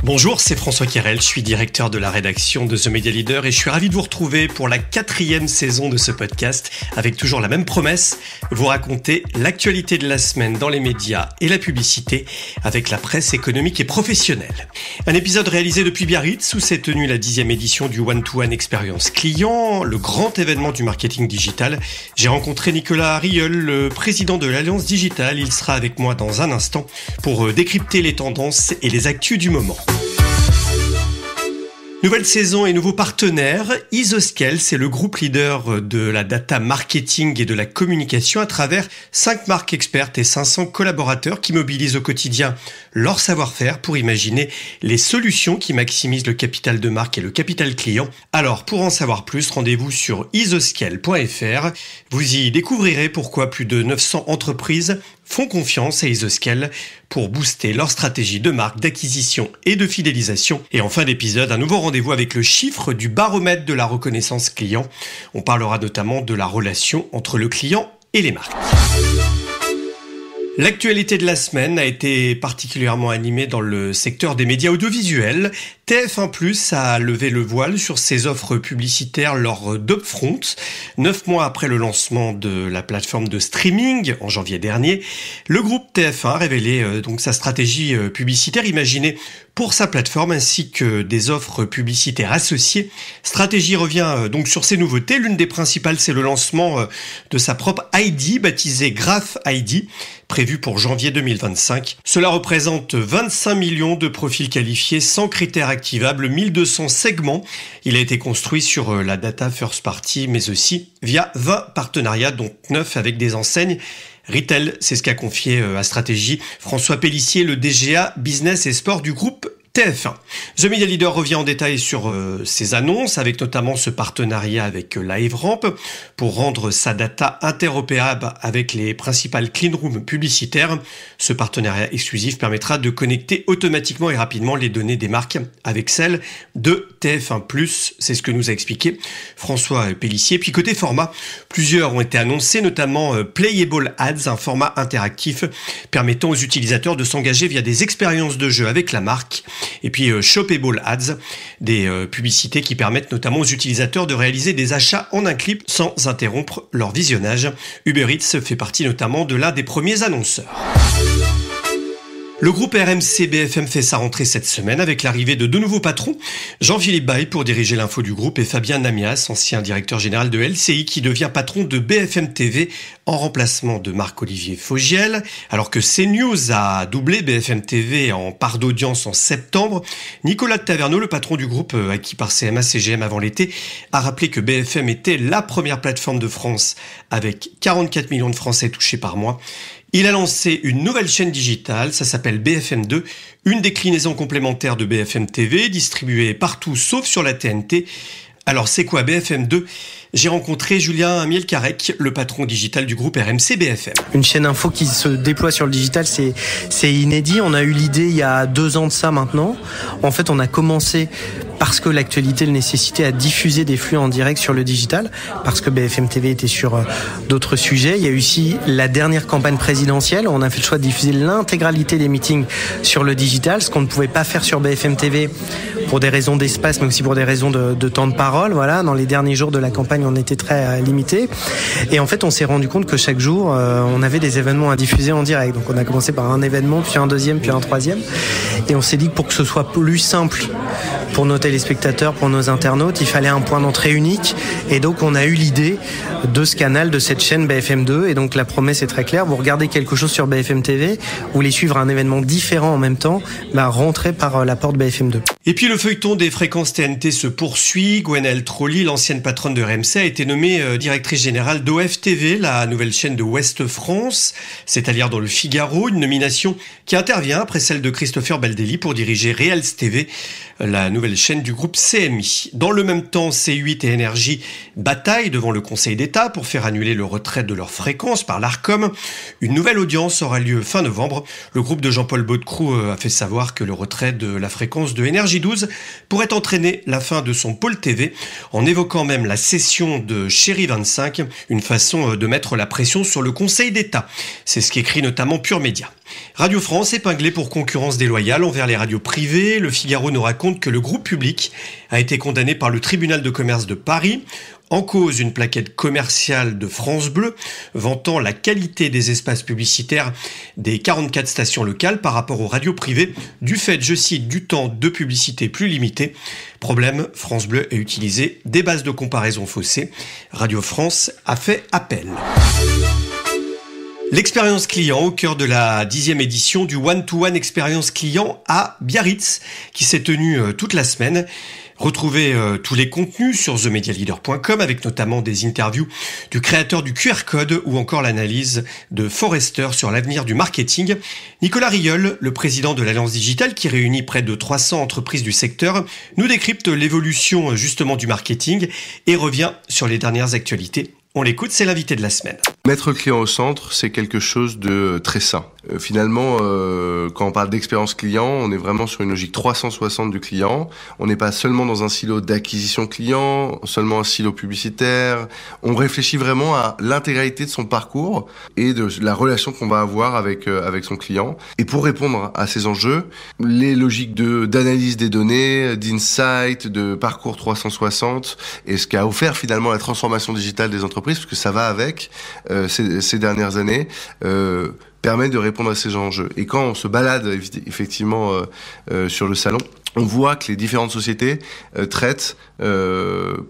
Bonjour, c'est François Querelle, je suis directeur de la rédaction de The Media Leader et je suis ravi de vous retrouver pour la 4e saison de ce podcast avec toujours la même promesse, vous raconter l'actualité de la semaine dans les médias et la publicité avec la presse économique et professionnelle. Un épisode réalisé depuis Biarritz où s'est tenue la 10e édition du One-to-One Expérience Client, le grand événement du marketing digital. J'ai rencontré Nicolas Rieul, le président de l'Alliance Digitale. Il sera avec moi dans un instant pour décrypter les tendances et les actus du moment. Nouvelle saison et nouveaux partenaires, Isoscale, c'est le groupe leader de la data marketing et de la communication à travers 5 marques expertes et 500 collaborateurs qui mobilisent au quotidien leur savoir-faire pour imaginer les solutions qui maximisent le capital de marque et le capital client. Alors, pour en savoir plus, rendez-vous sur isoscale.fr. Vous y découvrirez pourquoi plus de 900 entreprises font confiance à Isoscale pour booster leur stratégie de marque, d'acquisition et de fidélisation. Et en fin d'épisode, un nouveau rendez-vous avec le chiffre du baromètre de la reconnaissance client. On parlera notamment de la relation entre le client et les marques. L'actualité de la semaine a été particulièrement animée dans le secteur des médias audiovisuels. TF1+ a levé le voile sur ses offres publicitaires lors d'Upfront, 9 mois après le lancement de la plateforme de streaming en janvier dernier. Le groupe TF1 a révélé donc sa stratégie publicitaire imaginée pour sa plateforme ainsi que des offres publicitaires associées. Stratégie revient donc sur ses nouveautés. L'une des principales, c'est le lancement de sa propre ID baptisée Graph ID, prévu pour janvier 2025. Cela représente 25 millions de profils qualifiés sans critères activables, 1200 segments. Il a été construit sur la data first party, mais aussi via 20 partenariats, dont 9 avec des enseignes retail. C'est ce qu'a confié à Stratégie François Pélissier, le DGA Business et Sport du groupe TF1. The Media Leader revient en détail sur ses annonces, avec notamment ce partenariat avec LiveRamp pour rendre sa data interopérable avec les principales clean rooms publicitaires. Ce partenariat exclusif permettra de connecter automatiquement et rapidement les données des marques avec celles de TF1+. C'est ce que nous a expliqué François Pélissier. Puis côté format, plusieurs ont été annoncés, notamment Playable Ads, un format interactif permettant aux utilisateurs de s'engager via des expériences de jeu avec la marque. Et puis Shoppable Ads, des publicités qui permettent notamment aux utilisateurs de réaliser des achats en un clip sans interrompre leur visionnage. Uber Eats fait partie notamment de l'un des premiers annonceurs. Le groupe RMC BFM fait sa rentrée cette semaine avec l'arrivée de deux nouveaux patrons, Jean-Philippe Baye pour diriger l'info du groupe et Fabien Namias, ancien directeur général de LCI qui devient patron de BFM TV en remplacement de Marc-Olivier Fogiel. Alors que CNews a doublé BFM TV en part d'audience en septembre, Nicolas de Taverneau, le patron du groupe acquis par CMA-CGM avant l'été, a rappelé que BFM était la première plateforme de France avec 44 millions de Français touchés par mois. Il a lancé une nouvelle chaîne digitale, ça s'appelle BFM2, une déclinaison complémentaire de BFM TV, distribuée partout sauf sur la TNT. Alors c'est quoi BFM2 ? J'ai rencontré Julien Mielcarec, le patron digital du groupe RMC BFM. Une chaîne info qui se déploie sur le digital, c'est inédit. On a eu l'idée il y a 2 ans de ça maintenant. En fait, on a commencé parce que l'actualité le nécessitait à diffuser des flux en direct sur le digital, parce que BFM TV était sur d'autres sujets. Il y a eu aussi la dernière campagne présidentielle. On a fait le choix de diffuser l'intégralité des meetings sur le digital, ce qu'on ne pouvait pas faire sur BFM TV pour des raisons d'espace, mais aussi pour des raisons de temps de parole. Voilà, dans les derniers jours de la campagne, on était très limité. Et en fait, on s'est rendu compte que chaque jour, on avait des événements à diffuser en direct. Donc, on a commencé par un événement, puis un deuxième, puis un troisième. Et on s'est dit que pour que ce soit plus simple pour nos téléspectateurs, pour nos internautes, il fallait un point d'entrée unique. Et donc, on a eu l'idée de ce canal, de cette chaîne BFM2. Et donc, la promesse est très claire. Vous regardez quelque chose sur BFM TV, vous voulez suivre un événement différent en même temps, rentrez par la porte BFM2. Et puis, le feuilleton des fréquences TNT se poursuit. Gwenaëlle Trolli, l'ancienne patronne de RMC, a été nommée directrice générale d'OF TV, la nouvelle chaîne de Ouest France. C'est à lire dans le Figaro, une nomination qui intervient après celle de Christopher Baldelli pour diriger Reals TV, la nouvelle chaîne du groupe CMI. Dans le même temps, C8 et Énergie bataillent devant le Conseil d'État pour faire annuler le retrait de leurs fréquences par l'Arcom. Une nouvelle audience aura lieu fin novembre. Le groupe de Jean-Paul Baudecroux a fait savoir que le retrait de la fréquence de Énergie J12 pourrait entraîner la fin de son pôle TV, en évoquant même la cession de Chéri 25, une façon de mettre la pression sur le Conseil d'État. C'est ce qu'écrit notamment Pure Média. Radio France épinglée pour concurrence déloyale envers les radios privées. Le Figaro nous raconte que le groupe Public a été condamné par le tribunal de commerce de Paris. En cause, une plaquette commerciale de France Bleu vantant la qualité des espaces publicitaires des 44 stations locales par rapport aux radios privées du fait, je cite, du temps de publicité plus limité. Problème, France Bleu a utilisé des bases de comparaison faussées. Radio France a fait appel. L'expérience client au cœur de la 10e édition du One-to-One expérience client à Biarritz qui s'est tenue toute la semaine. Retrouvez tous les contenus sur themedialeader.com avec notamment des interviews du créateur du QR code ou encore l'analyse de Forrester sur l'avenir du marketing. Nicolas Rieul, le président de l'Alliance Digitale qui réunit près de 300 entreprises du secteur, nous décrypte l'évolution justement du marketing et revient sur les dernières actualités. On l'écoute, c'est l'invité de la semaine. Mettre le client au centre, c'est quelque chose de très sain. Finalement, quand on parle d'expérience client, on est vraiment sur une logique 360 du client. On n'est pas seulement dans un silo d'acquisition client, seulement un silo publicitaire. On réfléchit vraiment à l'intégralité de son parcours et de la relation qu'on va avoir avec son client. Et pour répondre à ces enjeux, les logiques d'analyse des données, d'insight, de parcours 360, et ce qu'a offert finalement la transformation digitale des entreprises, parce que ça va avec ces dernières années, permet de répondre à ces enjeux. Et quand on se balade effectivement sur le salon, on voit que les différentes sociétés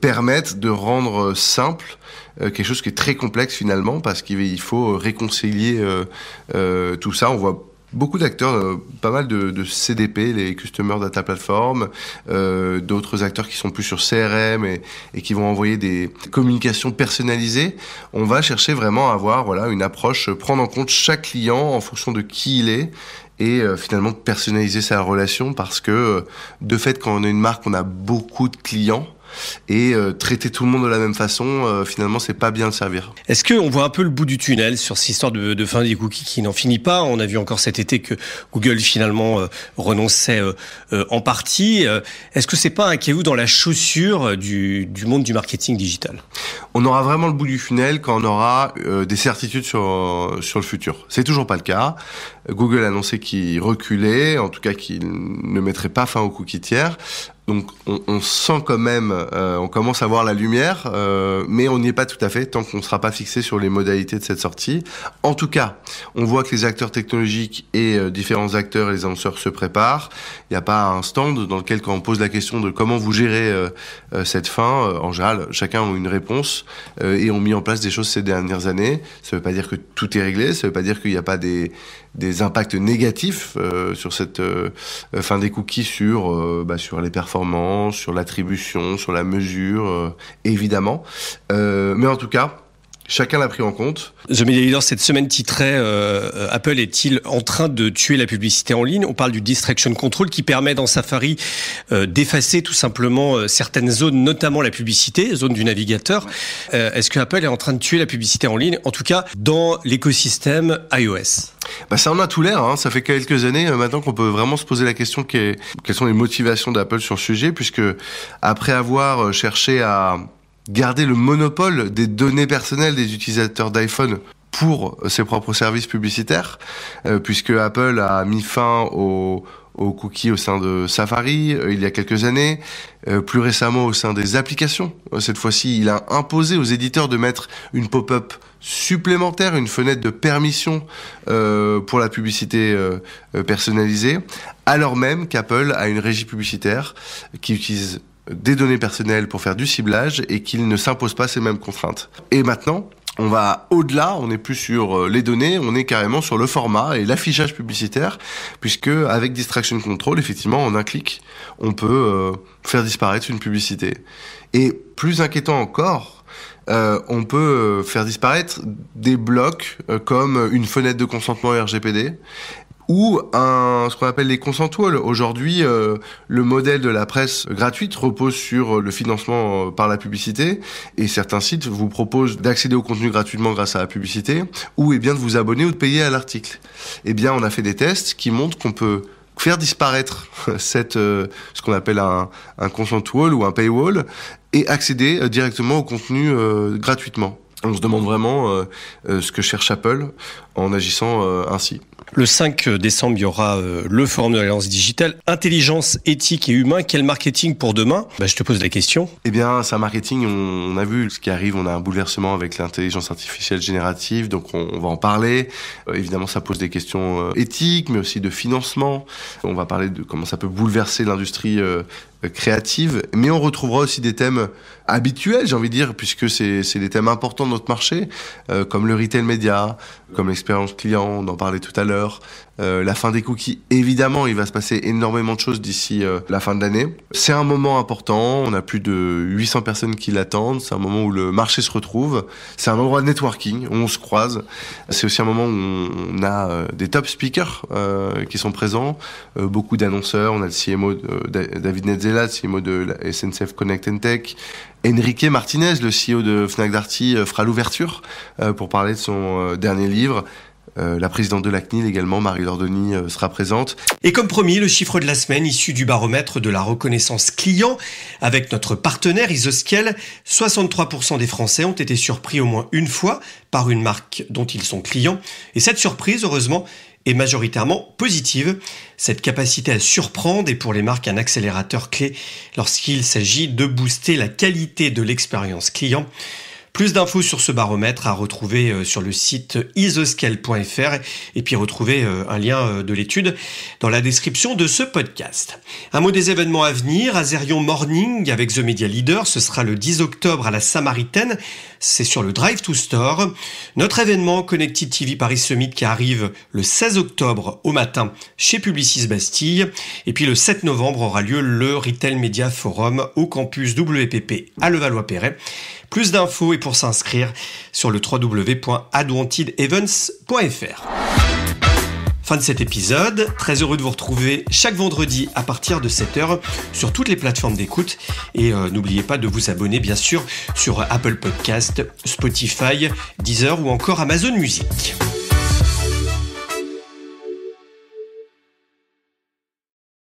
permettent de rendre simple quelque chose qui est très complexe finalement, parce qu'il faut réconcilier tout ça. On voit beaucoup d'acteurs, pas mal de CDP, les Customer Data Platform, d'autres acteurs qui sont plus sur CRM et qui vont envoyer des communications personnalisées. On va chercher vraiment à avoir une approche, prendre en compte chaque client en fonction de qui il est et finalement personnaliser sa relation, parce que de fait, quand on a une marque, on a beaucoup de clients. Et traiter tout le monde de la même façon, finalement, c'est pas bien le servir. Est-ce qu'on voit un peu le bout du tunnel sur cette histoire de fin des cookies qui n'en finit pas ? On a vu encore cet été que Google finalement renonçait en partie. Est-ce que c'est pas un caillou dans la chaussure du monde du marketing digital ? On aura vraiment le bout du tunnel quand on aura des certitudes sur le futur. C'est toujours pas le cas. Google a annoncé qu'il reculait, en tout cas qu'il ne mettrait pas fin aux cookies tiers. Donc on sent quand même, on commence à voir la lumière, mais on n'y est pas tout à fait tant qu'on ne sera pas fixé sur les modalités de cette sortie. En tout cas, on voit que les acteurs technologiques et différents acteurs et les annonceurs se préparent. Il n'y a pas un stand dans lequel, quand on pose la question de comment vous gérez cette fin, en général, chacun a une réponse et ont mis en place des choses ces dernières années. Ça ne veut pas dire que tout est réglé, ça ne veut pas dire qu'il n'y a pas des impacts négatifs sur cette fin des cookies sur les performances, sur l'attribution, sur la mesure, évidemment. Mais en tout cas, chacun l'a pris en compte. The Media Leader, cette semaine titrait Apple est-il en train de tuer la publicité en ligne ? On parle du Distraction Control qui permet dans Safari d'effacer tout simplement certaines zones, notamment la publicité, zone du navigateur. Est-ce que Apple est en train de tuer la publicité en ligne, en tout cas dans l'écosystème iOS ? Ça en a tout l'air, hein. Ça fait quelques années maintenant qu'on peut vraiment se poser la question quelles sont les motivations d'Apple sur le sujet, puisque après avoir cherché à garder le monopole des données personnelles des utilisateurs d'iPhone pour ses propres services publicitaires, puisque Apple a mis fin aux cookies au sein de Safari il y a quelques années, plus récemment au sein des applications. Cette fois-ci, il a imposé aux éditeurs de mettre une pop-up supplémentaire, une fenêtre de permission pour la publicité personnalisée, alors même qu'Apple a une régie publicitaire qui utilise des données personnelles pour faire du ciblage et qu'il ne s'impose pas ces mêmes contraintes. Et maintenant, on va au-delà, on n'est plus sur les données, on est carrément sur le format et l'affichage publicitaire, puisque avec Distraction Control, effectivement, en un clic, on peut faire disparaître une publicité. Et plus inquiétant encore, on peut faire disparaître des blocs comme une fenêtre de consentement RGPD, ou ce qu'on appelle les consent walls. Aujourd'hui, le modèle de la presse gratuite repose sur le financement par la publicité, et certains sites vous proposent d'accéder au contenu gratuitement grâce à la publicité, ou bien de vous abonner ou de payer à l'article. On a fait des tests qui montrent qu'on peut faire disparaître ce qu'on appelle un content wall ou un paywall et accéder directement au contenu gratuitement. On se demande vraiment ce que cherche Apple en agissant ainsi. Le 5 décembre, il y aura le forum de l'Alliance digitale. Intelligence, éthique et humain, quel marketing pour demain ? Je te pose la question. Eh bien, c'est un marketing, on a vu ce qui arrive, on a un bouleversement avec l'intelligence artificielle générative, donc on va en parler. Évidemment, ça pose des questions éthiques, mais aussi de financement. On va parler de comment ça peut bouleverser l'industrie créative, mais on retrouvera aussi des thèmes habituels, j'ai envie de dire, puisque c'est des thèmes importants de notre marché, comme le retail média, comme l'expérience client, on en parlait tout à l'heure, la fin des cookies. Évidemment, il va se passer énormément de choses d'ici la fin de l'année. C'est un moment important, on a plus de 800 personnes qui l'attendent, c'est un moment où le marché se retrouve, c'est un endroit de networking, où on se croise, c'est aussi un moment où on a des top speakers qui sont présents, beaucoup d'annonceurs, on a le CMO David Netzela, le CMO de la SNCF Connect and Tech, Enrique Martinez, le CEO de Fnac Darty, fera l'ouverture pour parler de son dernier livre. La présidente de la CNIL également, Marie-Laure Denis, sera présente. Et comme promis, le chiffre de la semaine issu du baromètre de la reconnaissance client avec notre partenaire Isoscale, 63% des Français ont été surpris au moins une fois par une marque dont ils sont clients. Et cette surprise, heureusement, est majoritairement positive. Cette capacité à surprendre est pour les marques un accélérateur clé lorsqu'il s'agit de booster la qualité de l'expérience client. Plus d'infos sur ce baromètre à retrouver sur le site isoscale.fr et puis retrouver un lien de l'étude dans la description de ce podcast. Un mot des événements à venir, Azerion Morning avec The Media Leader, ce sera le 10 octobre à la Samaritaine, c'est sur le Drive to Store. Notre événement Connected TV Paris Summit qui arrive le 16 octobre au matin chez Publicis Bastille. Et puis le 7 novembre aura lieu le Retail Media Forum au campus WPP à Levallois-Perret. Plus d'infos et pour s'inscrire sur le www.adwantedevents.fr. Fin de cet épisode, très heureux de vous retrouver chaque vendredi à partir de 7h sur toutes les plateformes d'écoute et n'oubliez pas de vous abonner bien sûr sur Apple Podcast, Spotify, Deezer ou encore Amazon Music.